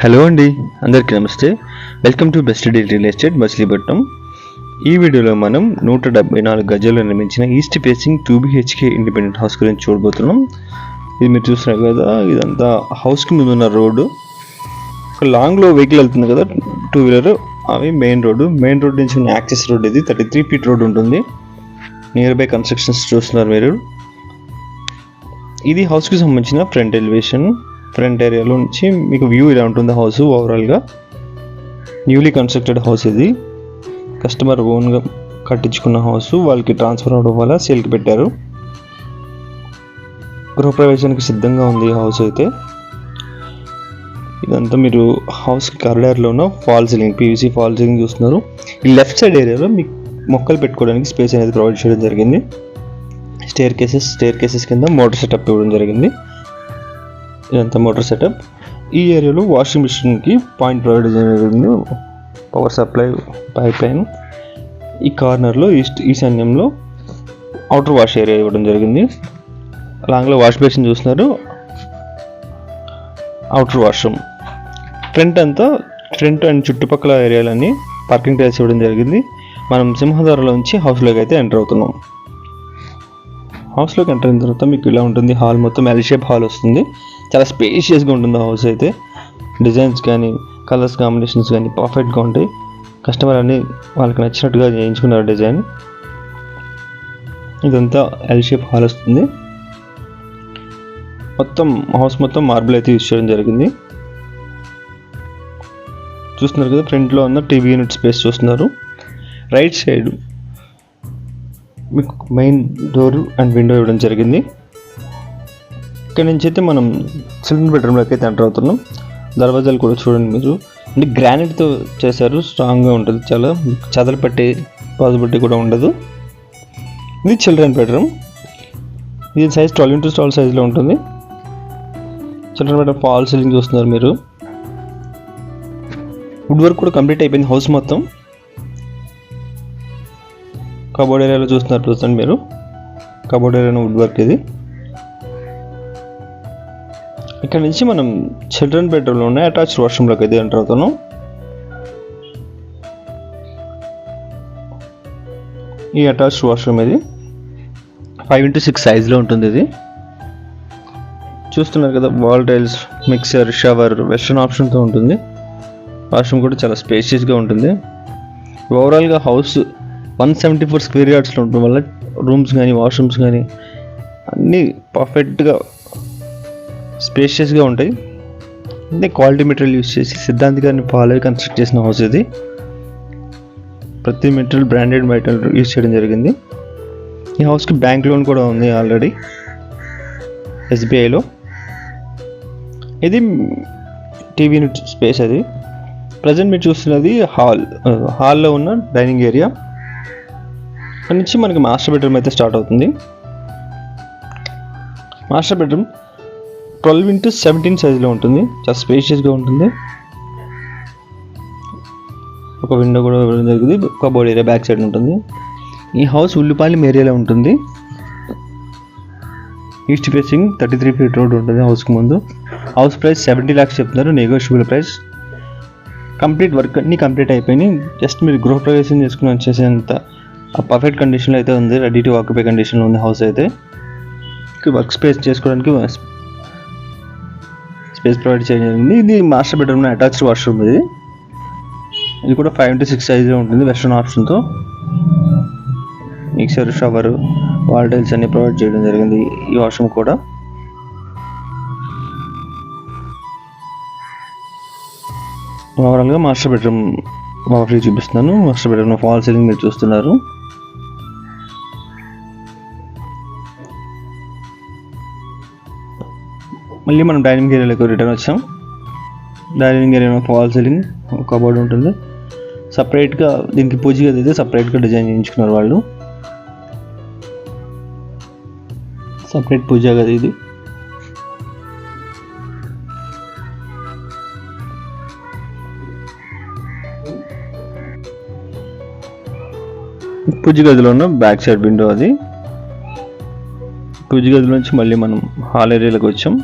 Hello అండి, అందరికీ నమస్తే. Welcome to best deal real estate Machilipatnam. ఈ వీడియోలో మనం 174 గజాల్లో నిర్మించిన east facing 2BHK independent house గురించి చూడబోతున్నాం. ఇది మీరు చూస్తున్నారు కదా, ఇదంతా హౌస్కి ముందు ఉన్న రోడ్డు. ఒక లాంగ్లో వెహికల్ వెళ్తుంది కదా, 2 వీలర్, అవి మెయిన్ రోడ్డు నుంచి ఉన్న యాక్సెస్ రోడ్. ఇది 33 ఫీట్ రోడ్ ఉంటుంది. నియర్ బై కన్స్ట్రక్షన్స్ చూస్తున్నారు మీరు. ఇది హౌస్కి సంబంధించిన ఫ్రంట్ ఎలివేషన్. ఫ్రంట్ ఏరియాలో నుంచి మీకు వ్యూ ఇలా ఉంటుంది హౌస్ ఓవరాల్గా. న్యూలీ కన్స్ట్రక్టెడ్ హౌస్ ఇది. కస్టమర్ ఓన్గా కట్టించుకున్న హౌస్, వాళ్ళకి ట్రాన్స్ఫర్ అవడం వల్ల సేల్కి పెట్టారు. గృహప్రవేశానికి సిద్ధంగా ఉంది ఈ హౌస్ అయితే. ఇదంతా మీరు హౌస్కి కారిడార్లో ఉన్న fall ceiling, PVC fall ceiling చూస్తున్నారు. ఈ లెఫ్ట్ సైడ్ ఏరియాలో మీకు మొక్కలు పెట్టుకోవడానికి స్పేస్ అనేది ప్రొవైడ్ చేయడం జరిగింది. స్టేర్ కేసెస్ కింద మోటార్ సెటప్ ఇవ్వడం జరిగింది. ఇదంతా మోటార్ సెటప్. ఈ ఏరియాలో వాషింగ్ మిషన్కి పాయింట్ ప్రొవైడ్ జరిగింది, పవర్ సప్లై పైప్ లైన్. ఈ కార్నర్లో ఈశాన్యంలో అవుటర్ వాష్ ఏరియా ఇవ్వడం జరిగింది. లాంగ్లో వాష్ బేసిన్ చూస్తున్నారు, అవుటర్ వాష్రూమ్. ఫ్రంట్ అండ్ చుట్టుపక్కల ఏరియాలన్నీ పార్కింగ్ ప్లేస్ ఇవ్వడం జరిగింది. మనం సింహద్వారంలో నుంచి హౌస్లోకి అయితే ఎంటర్ అవుతున్నాం. హౌస్లోకి ఎంటర్ అయిన తర్వాత మీకు ఇలా ఉంటుంది హాల్. మొత్తం ఎల్ షేప్ హాల్ వస్తుంది. చాలా స్పేషియస్గా ఉంటుంది హౌస్ అయితే. డిజైన్స్ కానీ కలర్స్ కాంబినేషన్స్ కానీ పర్ఫెక్ట్గా ఉంటాయి. కస్టమర్ అన్ని వాళ్ళకి నచ్చినట్టుగా చేయించుకున్నారు డిజైన్. ఇదంతా ఎల్ షేప్ హాల్ వస్తుంది. హౌస్ మొత్తం మార్బుల్ అయితే యూజ్ చేయడం జరిగింది. చూస్తున్నారు కదా, ఫ్రంట్లో ఉన్న టీవీ యూనిట్ స్పేస్ చూస్తున్నారు. రైట్ సైడ్ మీకు మెయిన్ డోర్ అండ్ విండో ఇవ్వడం జరిగింది. ఇక్కడ నుంచి అయితే మనం చిల్డ్రన్ బెడ్రూమ్లోకి అయితే ఎంటర్ అవుతున్నాం. దర్వాజాలు కూడా చూడండి మీరు, అంటే గ్రానైట్తో చేశారు, స్ట్రాంగ్గా ఉంటుంది. చాలా చదలు పట్టి పాజిబిలిటీ కూడా ఉండదు. ఇది చిల్డ్రన్ బెడ్రూమ్. ఇది సైజ్ 12x12 సైజులో ఉంటుంది. చిల్డ్రన్ బెడ్రూమ్ ఫాల్ సీలింగ్ చూస్తున్నారు మీరు. వుడ్ వర్క్ కూడా కంప్లీట్ అయిపోయింది హౌస్ మొత్తం. కబోర్డ్ ఏరియాలో చూస్తున్నారు మీరు, కబోర్డ్ ఏరియాలో వుడ్ వర్క్ ఇది. ఇక్కడ నుంచి మనం చిల్డ్రన్ బెడ్రూమ్లో ఉన్న అటాచ్డ్ వాష్రూమ్లోకి అయితే ఎంటర్ అవుతున్నాం. ఈ అటాచ్డ్ వాష్రూమ్ ఇది 5x6 సైజులో ఉంటుంది. ఇది చూస్తున్నారు కదా, wall tiles, mixer, shower, western ఆప్షన్తో ఉంటుంది. వాష్రూమ్ కూడా చాలా స్పేషియస్గా ఉంటుంది. ఓవరాల్గా హౌస్ 174 స్క్వేర్ యార్డ్స్లో ఉండడం వల్ల రూమ్స్ కానీ వాష్రూమ్స్ కానీ అన్నీ పర్ఫెక్ట్గా స్పేషియస్గా ఉంటాయి. అంటే క్వాలిటీ మెటీరియల్ యూజ్ చేసి సిద్ధాంత్ గారిని ఫాలో అయ్యి కన్స్ట్రక్ట్ చేసిన హౌస్ ఇది. ప్రతి మెటీరియల్ బ్రాండెడ్ మెటీరియల్ యూజ్ చేయడం జరిగింది. ఈ హౌస్కి బ్యాంక్ లోన్ కూడా ఉంది ఆల్రెడీ, SBIలో. ఇది టీవీ యూనిట్ స్పేస్. అది ప్రజెంట్ మీరు చూస్తున్నది హాల్లో ఉన్న డైనింగ్ ఏరియా. అక్కడి నుంచి మనకి మాస్టర్ బెడ్రూమ్ అయితే స్టార్ట్ అవుతుంది. మాస్టర్ బెడ్రూమ్ 12x17 సైజులో ఉంటుంది. చాలా స్పేషియస్గా ఉంటుంది. ఒక విండో కూడా ఇవ్వడం జరిగింది. కబోర్డ్ ఏరియా బ్యాక్ సైడ్ ఉంటుంది. ఈ హౌస్ ఉల్లిపాలెం ఏరియాలో ఉంటుంది. ఈస్ట్ ఫేసింగ్ 33 ఫీట్ రోడ్ ఉంటుంది హౌస్కి ముందు. హౌస్ ప్రైస్ 70 lakhs చెప్తున్నారు, నెగోషియబుల్ ప్రైస్. కంప్లీట్ వర్క్ అన్నీ కంప్లీట్ అయిపోయినాయి. జస్ట్ మీరు గృహప్రవేశం చేసుకుని వచ్చేసేంత పర్ఫెక్ట్ కండిషన్లో అయితే ఉంది. రెడీ టు ఆక్యుపై కండిషన్లో ఉంది హౌస్ అయితే. వర్క్ స్పేస్ చేసుకోవడానికి స్పేస్ ప్రొవైడ్ చేయడం జరిగింది. ఇది మాస్టర్ బెడ్రూమ్ అటాచ్డ్ వాష్రూమ్. ఇది కూడా 5x6 సైజులో ఉంటుంది, వెస్ట్రన్ ఆప్షన్తో. మిక్సర్, షవర్, వాల్ టైల్స్ అన్ని ప్రొవైడ్ చేయడం జరిగింది ఈ వాష్రూమ్ కూడా. ఓవరాల్గా మాస్టర్ బెడ్రూమ్ ఓవర్వ్యూ చూపిస్తున్నాను. మాస్టర్ బెడ్రూమ్ ఫాల్ సీలింగ్ మీరు చూస్తున్నారు. మళ్ళీ మనం డైనింగ్ ఏరియాలోకి రిటర్న్ వచ్చాం. Dining area fall ceiling, cupboard ఉంటుంది. సపరేట్గా దీనికి పూజ గది అయితే సపరేట్గా డిజైన్ చేయించుకున్నారు వాళ్ళు. సపరేట్ పూజ గది ఇది. పూజ గదిలో ఉన్న బ్యాక్ సైడ్ విండో అది. పూజ గది నుంచి మళ్ళీ మనం హాల్ ఏరియాలోకి వచ్చాం.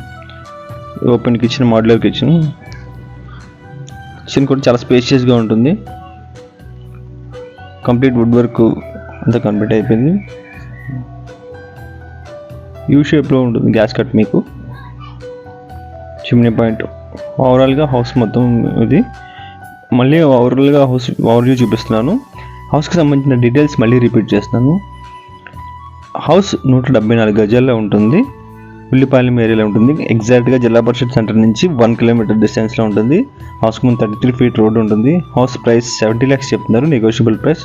Open kitchen, modular kitchen. Kitchen కూడా చాలా స్పేషియస్గా ఉంటుంది. కంప్లీట్ వుడ్ వర్క్ అంతా కంప్లీట్ అయిపోయింది. యూ షేప్లో ఉంటుంది గ్యాస్ కట్ మీకు. Chimney point. ఓవరాల్గా హౌస్ మొత్తం ఇది. మళ్ళీ ఓవరాల్గా హౌస్ ఓవర్వ్యూ చూపిస్తున్నాను. హౌస్కి సంబంధించిన డీటెయిల్స్ మళ్ళీ రిపీట్ చేస్తున్నాను. హౌస్ 174 గజాల్లో ఉంటుంది. ఉల్లిపాలెం ఏరియాలో ఉంటుంది. ఎగ్జాక్ట్గా జిల్లా పరిషత్ సెంటర్ నుంచి 1 కిలోమీటర్ డిస్టెన్స్లో ఉంటుంది. హౌస్కి ముందు 33 ఫీట్ రోడ్ ఉంటుంది. హౌస్ ప్రైస్ 70 lakhs చెప్తున్నారు, నెగోషియబుల్ ప్రైస్.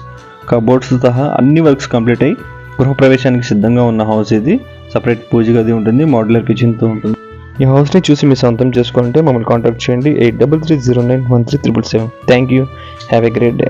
కబోర్డ్స్ సహా అన్ని వర్క్స్ కంప్లీట్ అయ్యి గృహప్రవేశానికి సిద్ధంగా ఉన్న హౌస్ ఇది. సపరేట్ పూజ గది ఉంటుంది, మోడ్యులర్ కిచెన్తో ఉంటుంది. ఈ హౌస్ని చూసి మీ సొంతం చేసుకోవాలంటే మమ్మల్ని కాంటాక్ట్ చేయండి. 8330913777. Thank you. Have a great day.